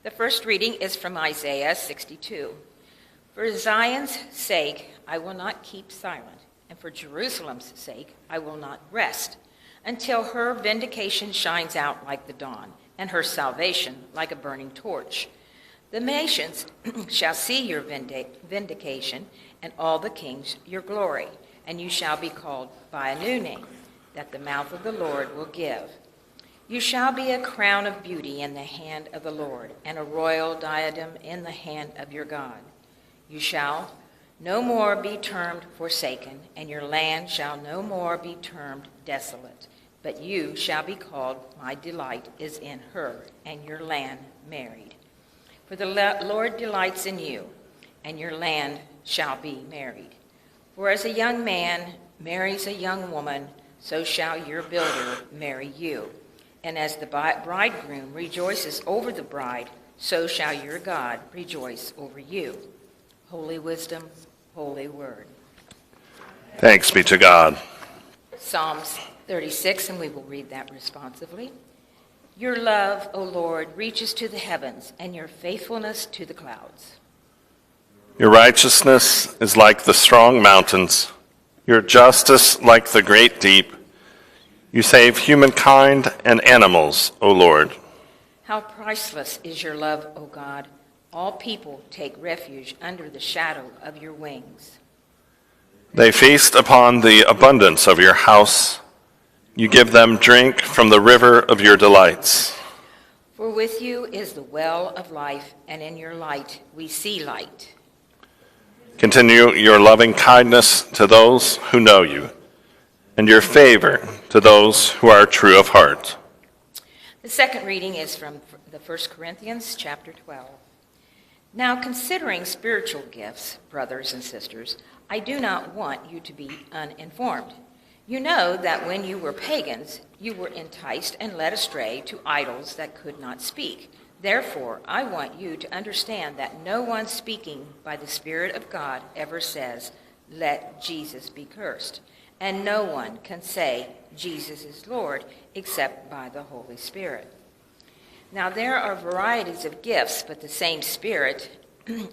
The first reading is from Isaiah 62. For Zion's sake, I will not keep silent, and for Jerusalem's sake, I will not rest, until her vindication shines out like the dawn, and her salvation like a burning torch. The nations shall see your vindication, and all the kings your glory, and you shall be called by a new name, that the mouth of the Lord will give. You shall be a crown of beauty in the hand of the Lord, and a royal diadem in the hand of your God. You shall no more be termed forsaken, and your land shall no more be termed desolate, but you shall be called, my delight is in her, and your land married. For the Lord delights in you, and your land shall be married. For as a young man marries a young woman, so shall your builder marry you. And as the bridegroom rejoices over the bride, so shall your God rejoice over you. Holy wisdom, holy word. Thanks be to God. Psalms 36, and we will read that responsively. Your love, O Lord, reaches to the heavens, and your faithfulness to the clouds. Your righteousness is like the strong mountains, your justice like the great deep. You save humankind and animals, O Lord. How priceless is your love, O God. All people take refuge under the shadow of your wings. They feast upon the abundance of your house. You give them drink from the river of your delights. For with you is the well of life, and in your light we see light. Continue your loving kindness to those who know you, and your favor to those who are true of heart. The second reading is from the 1 Corinthians chapter 12. Now, considering spiritual gifts, brothers and sisters, I do not want you to be uninformed. You know that when you were pagans, you were enticed and led astray to idols that could not speak. Therefore, I want you to understand that no one speaking by the Spirit of God ever says, "Let Jesus be cursed." And no one can say, "Jesus is Lord," except by the Holy Spirit. Now there are varieties of gifts, but the same Spirit,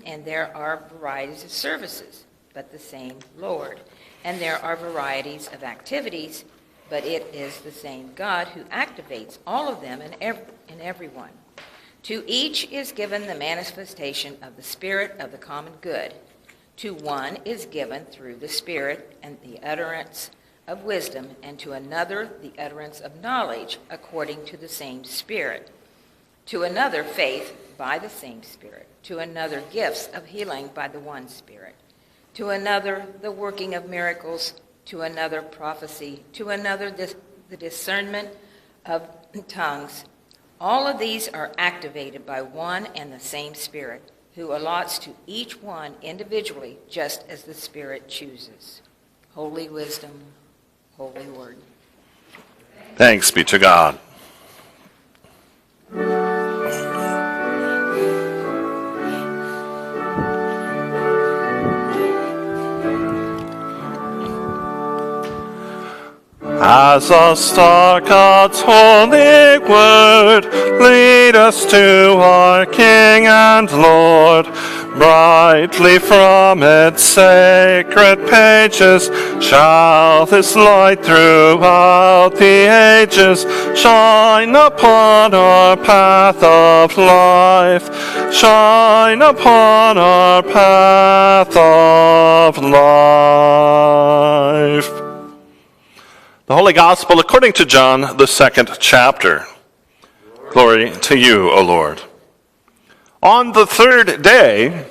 and there are varieties of services, but the same Lord. And there are varieties of activities, but it is the same God who activates all of them in everyone. To each is given the manifestation of the Spirit of the common good. To one is given through the Spirit and the utterance of wisdom, and to another the utterance of knowledge according to the same Spirit. To another faith by the same Spirit. To another gifts of healing by the one Spirit. To another the working of miracles. To another prophecy. To another the discernment of tongues. All of these are activated by one and the same Spirit, who allots to each one individually just as the Spirit chooses. Holy wisdom, holy word. Thanks be to God. As a star, God's holy word, lead us to our King and Lord. Brightly from its sacred pages shall this light throughout the ages shine upon our path of life. Shine upon our path of life. The Holy Gospel according to John, the 2nd chapter. Glory to you, O Lord. On the third day,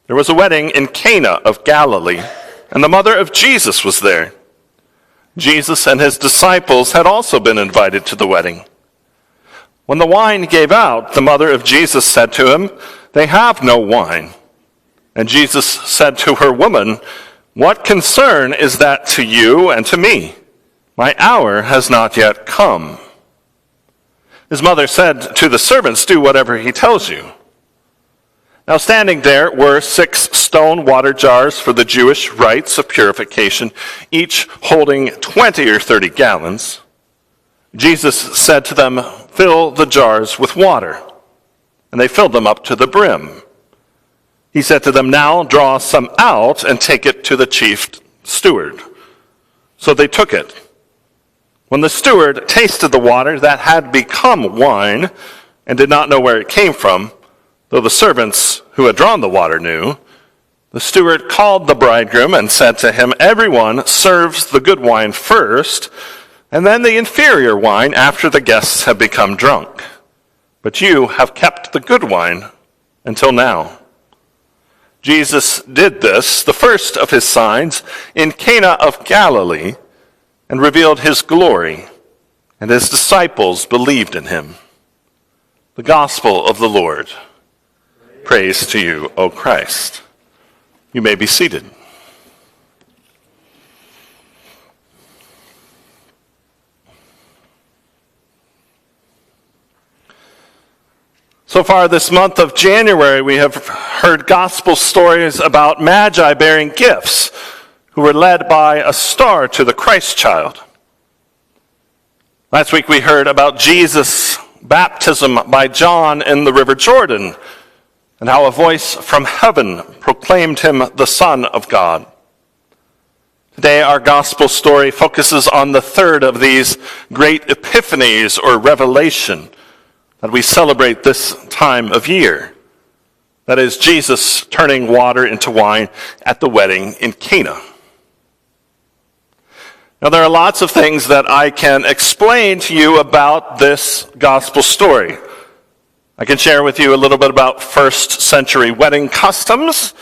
there was a wedding in Cana of Galilee, and the mother of Jesus was there. Jesus and his disciples had also been invited to the wedding. When the wine gave out, the mother of Jesus said to him, "They have no wine." And Jesus said to her, "Woman, what concern is that to you and to me? My hour has not yet come." His mother said to the servants, "Do whatever he tells you." Now standing there were 6 stone water jars for the Jewish rites of purification, each holding 20 or 30 gallons. Jesus said to them, "Fill the jars with water." and they filled them up to the brim. He said to them, "Now draw some out and take it to the chief steward." So they took it. When the steward tasted the water that had become wine and did not know where it came from, though the servants who had drawn the water knew, the steward called the bridegroom and said to him, "Everyone serves the good wine first, and then the inferior wine after the guests have become drunk. But you have kept the good wine until now." Jesus did this, the first of his signs, in Cana of Galilee, and revealed his glory, and his disciples believed in him. The gospel of the Lord. Praise to you, O Christ. You may be seated. So far this month of January, we have heard gospel stories about magi bearing gifts who were led by a star to the Christ child. Last week we heard about Jesus' baptism by John in the River Jordan and how a voice from heaven proclaimed him the Son of God. Today our gospel story focuses on the third of these great epiphanies or revelation that we celebrate this time of year. That is, Jesus turning water into wine at the wedding in Cana. Now, there are lots of things that I can explain to you about this gospel story. I can share with you a little bit about first century wedding customs,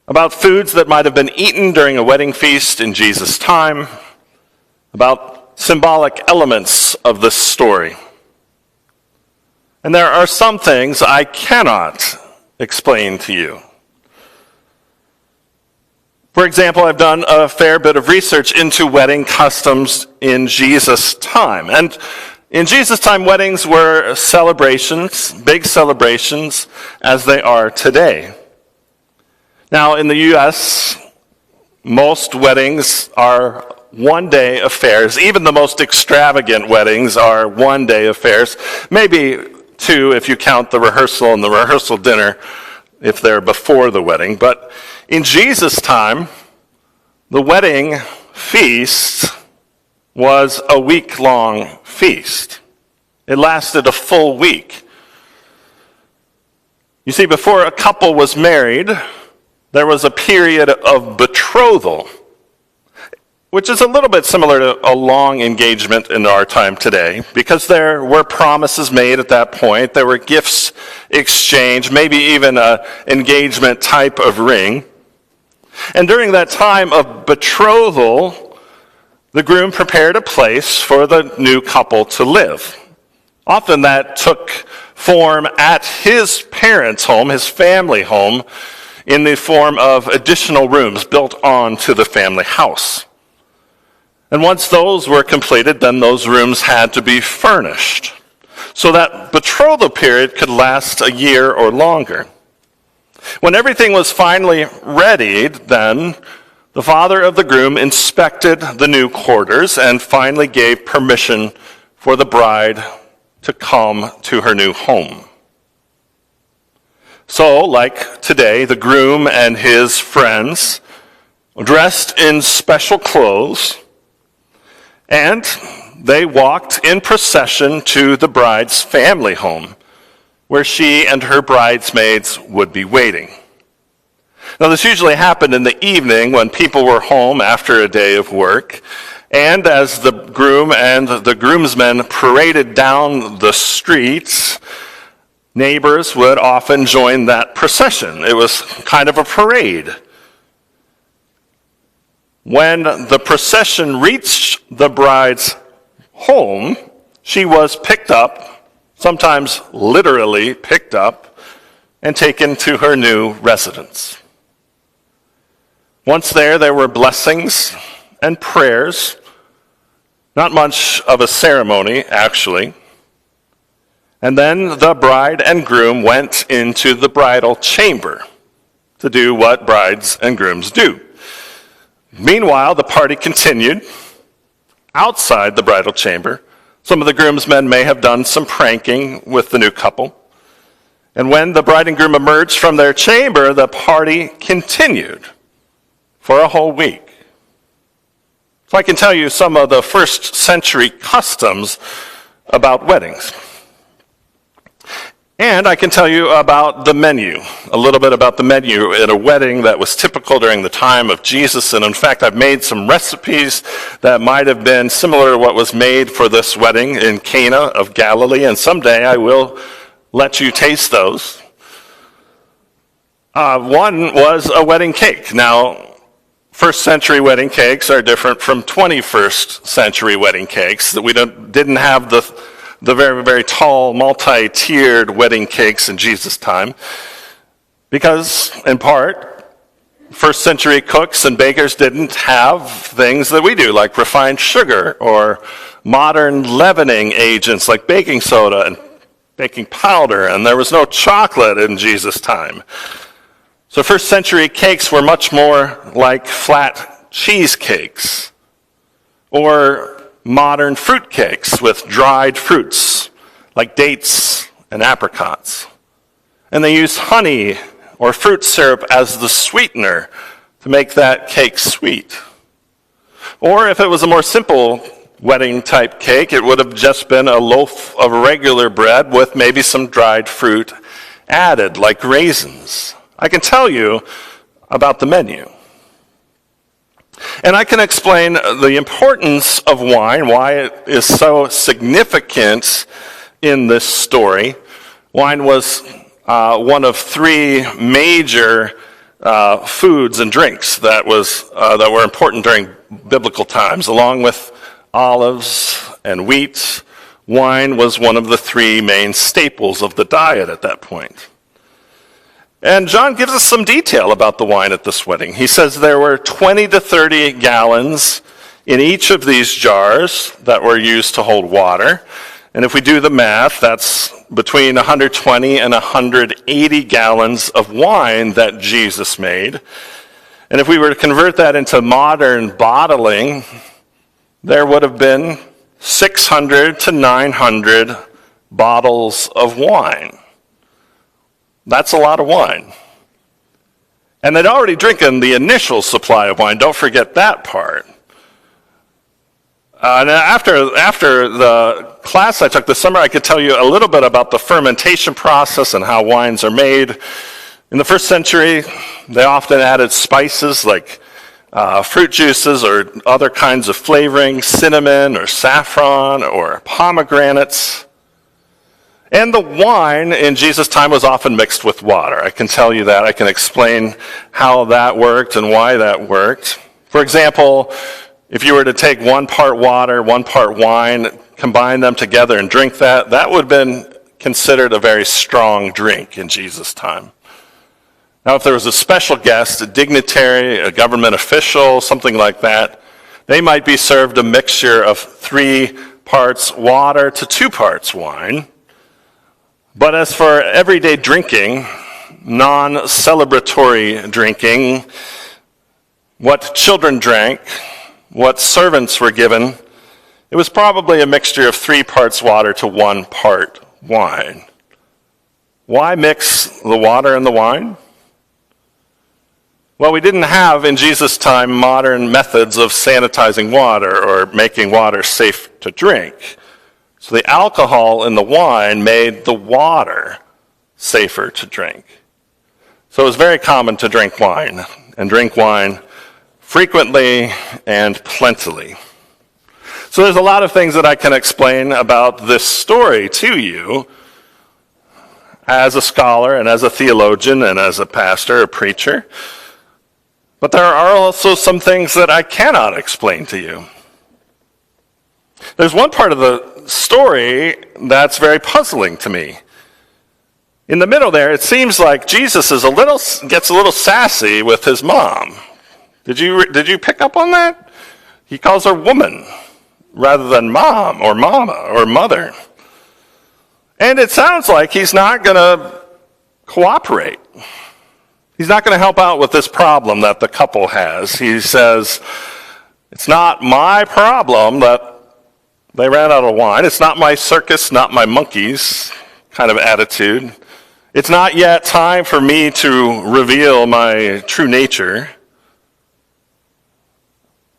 about foods that might have been eaten during a wedding feast in Jesus' time, about symbolic elements of this story. And there are some things I cannot explain to you. For example, I've done a fair bit of research into wedding customs in Jesus' time. And in Jesus' time, weddings were celebrations, big celebrations, as they are today. Now, in the U.S., most weddings are one-day affairs. Even the most extravagant weddings are one-day affairs. Maybe two if you count the rehearsal and the rehearsal dinner if they're before the wedding. But in Jesus' time, the wedding feast was a week-long feast. It lasted a full week. You see, before a couple was married, there was a period of betrothal, which is a little bit similar to a long engagement in our time today, because there were promises made at that point, there were gifts exchanged, maybe even an engagement type of ring. And during that time of betrothal, the groom prepared a place for the new couple to live. Often that took form at his parents' home, his family home, in the form of additional rooms built onto the family house. And once those were completed, then those rooms had to be furnished. So that betrothal period could last a year or longer. When everything was finally readied, then the father of the groom inspected the new quarters and finally gave permission for the bride to come to her new home. So, like today, the groom and his friends, dressed in special clothes, and they walked in procession to the bride's family home, where she and her bridesmaids would be waiting. Now, this usually happened in the evening when people were home after a day of work, and as the groom and the groomsmen paraded down the streets, neighbors would often join that procession. It was kind of a parade. When the procession reached the bride's home, she was picked up, sometimes literally picked up, and taken to her new residence. Once there were blessings and prayers, not much of a ceremony, actually. And then the bride and groom went into the bridal chamber to do what brides and grooms do. Meanwhile, the party continued outside the bridal chamber. Some of the groomsmen may have done some pranking with the new couple. And when the bride and groom emerged from their chamber, the party continued for a whole week. So I can tell you some of the first century customs about weddings. And I can tell you about the menu, a little bit about the menu at a wedding that was typical during the time of Jesus. And in fact, I've made some recipes that might have been similar to what was made for this wedding in Cana of Galilee. And someday I will let you taste those. One was a wedding cake. Now, first century wedding cakes are different from 21st century wedding cakes. That we didn't have the very, very tall, multi-tiered wedding cakes in Jesus' time. Because, in part, first century cooks and bakers didn't have things that we do, like refined sugar or modern leavening agents like baking soda and baking powder, and there was no chocolate in Jesus' time. So first century cakes were much more like flat cheesecakes or modern fruit cakes with dried fruits like dates and apricots. And they used honey or fruit syrup as the sweetener to make that cake sweet. Or if it was a more simple wedding type cake, it would have just been a loaf of regular bread with maybe some dried fruit added, like raisins. I can tell you about the menu. And I can explain the importance of wine, why it is so significant in this story. Wine was one of three major foods and drinks that were important during biblical times. Along with olives and wheat, wine was one of the three main staples of the diet at that point. And John gives us some detail about the wine at this wedding. He says there were 20 to 30 gallons in each of these jars that were used to hold water. And if we do the math, that's between 120 and 180 gallons of wine that Jesus made. And if we were to convert that into modern bottling, there would have been 600 to 900 bottles of wine. That's a lot of wine. And they'd already drinking the initial supply of wine. Don't forget that part. And after the class I took this summer, I could tell you a little bit about the fermentation process and how wines are made. In the first century, they often added spices like fruit juices or other kinds of flavoring, cinnamon or saffron or pomegranates. And the wine in Jesus' time was often mixed with water. I can tell you that. I can explain how that worked and why that worked. For example, if you were to take 1 part water, 1 part wine, combine them together and drink that, that would have been considered a very strong drink in Jesus' time. Now, if there was a special guest, a dignitary, a government official, something like that, they might be served a mixture of 3 parts water to 2 parts wine. But as for everyday drinking, non-celebratory drinking, what children drank, what servants were given, it was probably a mixture of 3 parts water to 1 part wine. Why mix the water and the wine? Well, we didn't have in Jesus' time modern methods of sanitizing water or making water safe to drink. So the alcohol in the wine made the water safer to drink. So it was very common to drink wine, and drink wine frequently and plentifully. So there's a lot of things that I can explain about this story to you as a scholar and as a theologian and as a pastor, a preacher. But there are also some things that I cannot explain to you. There's one part of the story that's very puzzling to me. In the middle there, it seems like Jesus gets a little sassy with his mom. Did you pick up on that? He calls her woman rather than mom or mama or mother. And it sounds like he's not going to cooperate. He's not going to help out with this problem that the couple has. He says, it's not my problem that they ran out of wine. It's not my circus, not my monkeys kind of attitude. It's not yet time for me to reveal my true nature.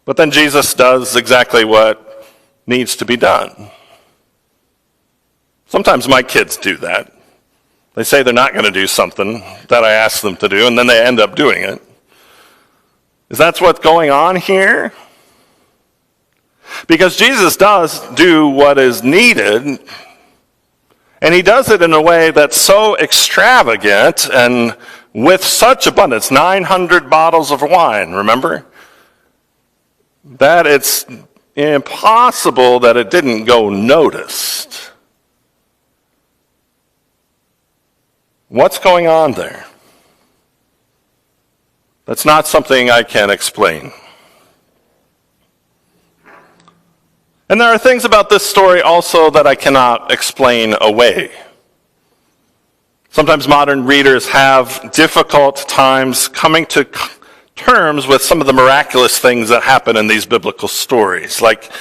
But then Jesus does exactly what needs to be done. Sometimes my kids do that. They say they're not going to do something that I ask them to do, and then they end up doing it. Is that what's going on here? Because Jesus does do what is needed, and he does it in a way that's so extravagant and with such abundance. 900 bottles of wine, remember? That it's impossible that it didn't go noticed. What's going on there? That's not something I can explain. And there are things about this story also that I cannot explain away. Sometimes modern readers have difficult times coming to terms with some of the miraculous things that happen in these biblical stories, like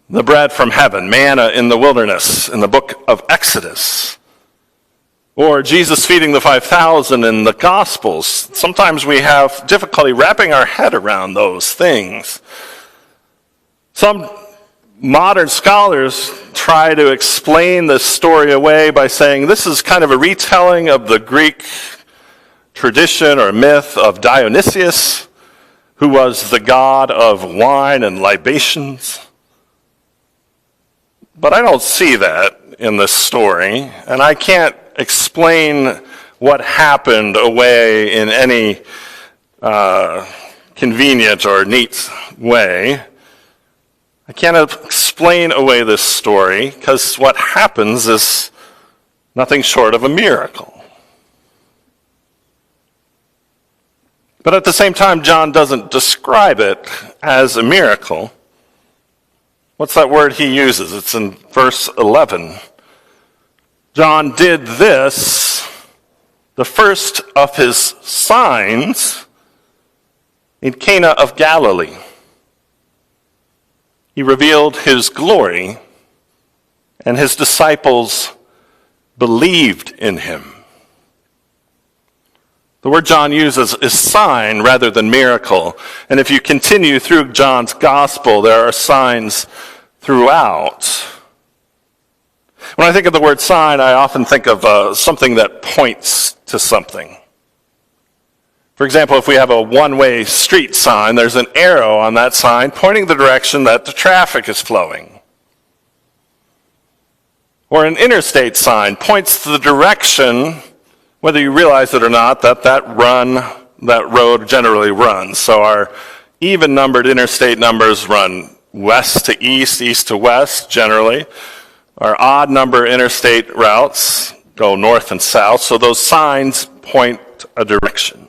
the bread from heaven, manna in the wilderness in the book of Exodus, or Jesus feeding the 5,000 in the Gospels. Sometimes we have difficulty wrapping our head around those things. Some modern scholars try to explain this story away by saying this is kind of a retelling of the Greek tradition or myth of Dionysius, who was the god of wine and libations. But I don't see that in this story, and I can't explain what happened away in any convenient or neat way. I can't explain away this story because what happens is nothing short of a miracle. But at the same time, John doesn't describe it as a miracle. What's that word he uses? It's in verse 11. John did this, the first of his signs, in Cana of Galilee. He revealed his glory, and his disciples believed in him. The word John uses is sign rather than miracle. And if you continue through John's gospel, there are signs throughout. When I think of the word sign, I often think of something that points to something. For example, if we have a one-way street sign, there's an arrow on that sign pointing the direction that the traffic is flowing. Or an interstate sign points to the direction, whether you realize it or not, that road generally runs. So our even-numbered interstate numbers run west to east, east to west, generally. Our odd-number interstate routes go north and south, so those signs point a direction.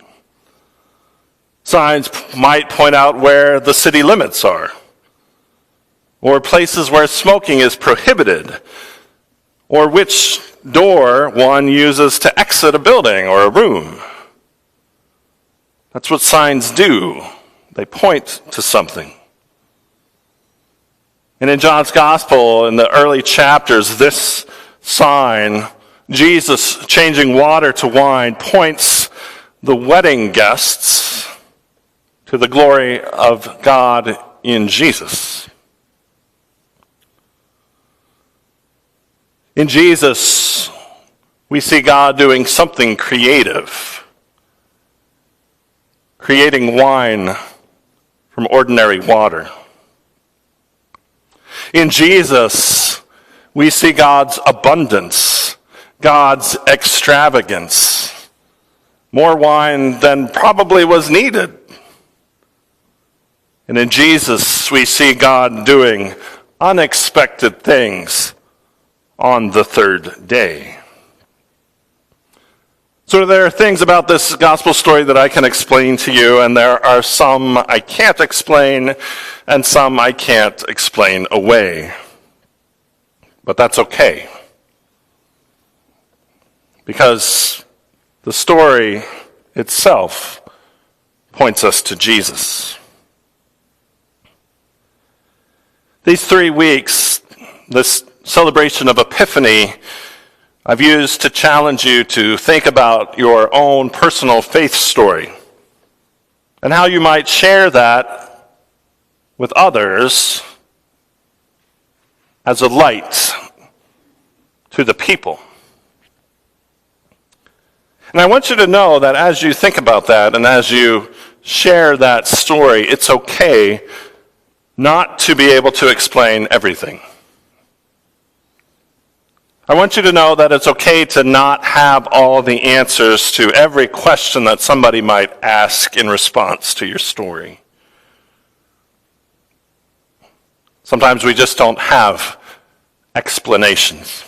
Signs might point out where the city limits are, or places where smoking is prohibited, or which door one uses to exit a building or a room. That's what signs do. They point to something. And in John's Gospel, in the early chapters, this sign, Jesus changing water to wine, points the wedding guests to the glory of God in Jesus. In Jesus, we see God doing something creative, creating wine from ordinary water. In Jesus, we see God's abundance, God's extravagance, more wine than probably was needed. And in Jesus, we see God doing unexpected things on the third day. So there are things about this gospel story that I can explain to you, and there are some I can't explain, and some I can't explain away. But that's okay, because the story itself points us to Jesus. These 3 weeks, this celebration of Epiphany, I've used to challenge you to think about your own personal faith story and how you might share that with others as a light to the people. And I want you to know that as you think about that and as you share that story, it's okay not to be able to explain everything. I want you to know that it's okay to not have all the answers to every question that somebody might ask in response to your story. Sometimes we just don't have explanations.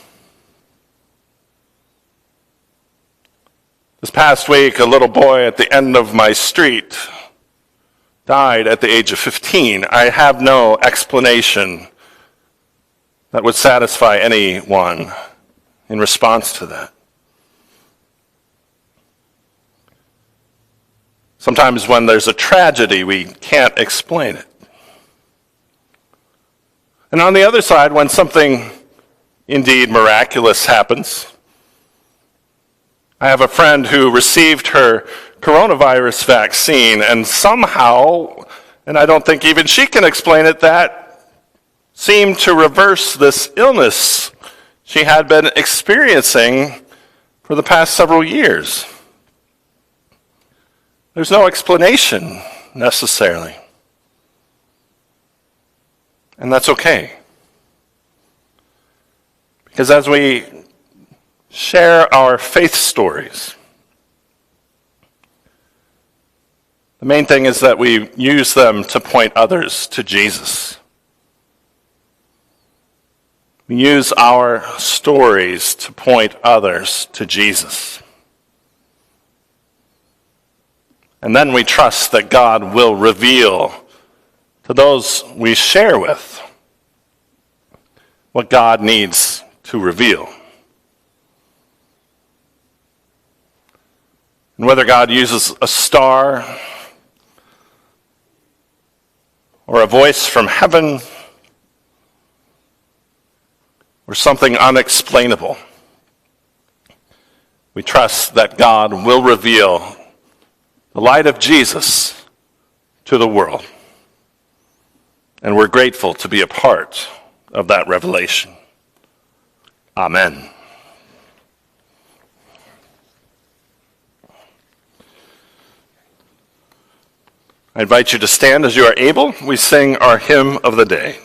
This past week, a little boy at the end of my street died at the age of 15. I have no explanation that would satisfy anyone in response to that. Sometimes when there's a tragedy, we can't explain it. And on the other side, when something indeed miraculous happens, I have a friend who received her coronavirus vaccine, and somehow, and I don't think even she can explain it, that seemed to reverse this illness she had been experiencing for the past several years. There's no explanation necessarily. And that's okay. Because as we share our faith stories, the main thing is that we use them to point others to Jesus. We use our stories to point others to Jesus. And then we trust that God will reveal to those we share with what God needs to reveal. And whether God uses a star or a voice from heaven or something unexplainable, we trust that God will reveal the light of Jesus to the world. And we're grateful to be a part of that revelation. Amen. I invite you to stand as you are able. We sing our hymn of the day.